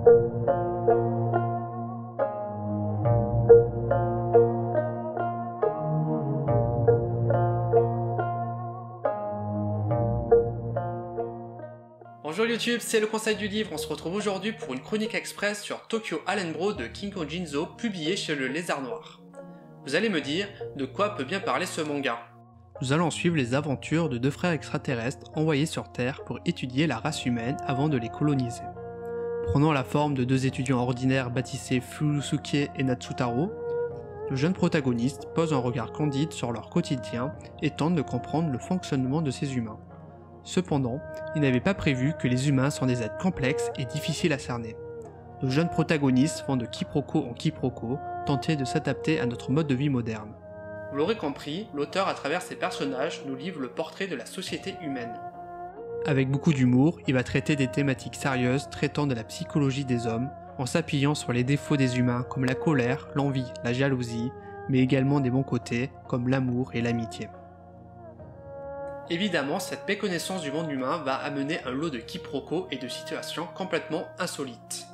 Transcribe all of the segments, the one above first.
Bonjour YouTube, c'est le Conseil du Livre. On se retrouve aujourd'hui pour une chronique express sur Tokyo Allenbro de Kinko Jinzo, publié chez le Lézard Noir. Vous allez me dire, de quoi peut bien parler ce manga? Nous allons suivre les aventures de deux frères extraterrestres envoyés sur Terre pour étudier la race humaine avant de les coloniser. Prenant la forme de deux étudiants ordinaires baptisés Furusuke et Natsutaro, le jeune protagoniste pose un regard candide sur leur quotidien et tente de comprendre le fonctionnement de ces humains. Cependant, il n'avait pas prévu que les humains sont des êtres complexes et difficiles à cerner. Nos jeunes protagonistes vont de quiproquo en quiproquo, tenter de s'adapter à notre mode de vie moderne. Vous l'aurez compris, l'auteur à travers ses personnages nous livre le portrait de la société humaine. Avec beaucoup d'humour, il va traiter des thématiques sérieuses traitant de la psychologie des hommes, en s'appuyant sur les défauts des humains comme la colère, l'envie, la jalousie, mais également des bons côtés comme l'amour et l'amitié. Évidemment, cette méconnaissance du monde humain va amener un lot de quiproquos et de situations complètement insolites.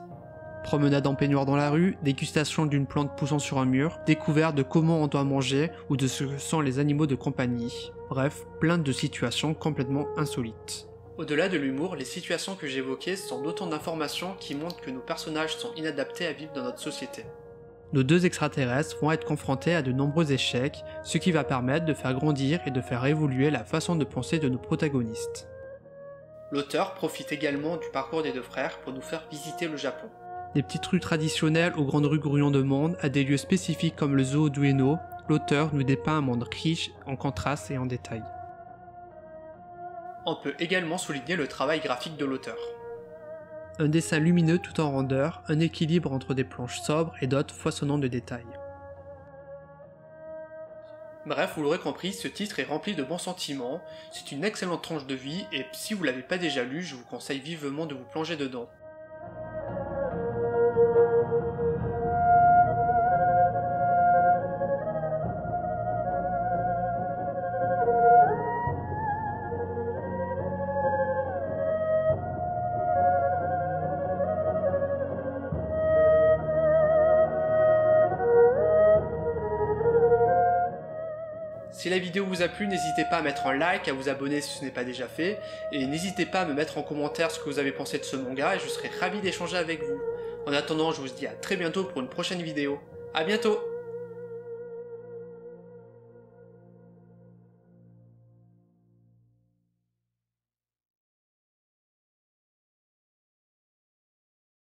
Promenade en peignoir dans la rue, dégustation d'une plante poussant sur un mur, découverte de comment on doit manger ou de ce que sont les animaux de compagnie. Bref, plein de situations complètement insolites. Au-delà de l'humour, les situations que j'évoquais sont autant d'informations qui montrent que nos personnages sont inadaptés à vivre dans notre société. Nos deux extraterrestres vont être confrontés à de nombreux échecs, ce qui va permettre de faire grandir et de faire évoluer la façon de penser de nos protagonistes. L'auteur profite également du parcours des deux frères pour nous faire visiter le Japon. Des petites rues traditionnelles aux grandes rues grouillons de monde, à des lieux spécifiques comme le zoo d'Ueno, l'auteur nous dépeint un monde riche en contrastes et en détails. On peut également souligner le travail graphique de l'auteur. Un dessin lumineux tout en rondeur, un équilibre entre des planches sobres et d'autres foisonnant de détails. Bref, vous l'aurez compris, ce titre est rempli de bons sentiments, c'est une excellente tranche de vie et si vous l'avez pas déjà lu, je vous conseille vivement de vous plonger dedans. Si la vidéo vous a plu, n'hésitez pas à mettre un like, à vous abonner si ce n'est pas déjà fait, et n'hésitez pas à me mettre en commentaire ce que vous avez pensé de ce manga et je serai ravi d'échanger avec vous. En attendant, je vous dis à très bientôt pour une prochaine vidéo. A bientôt!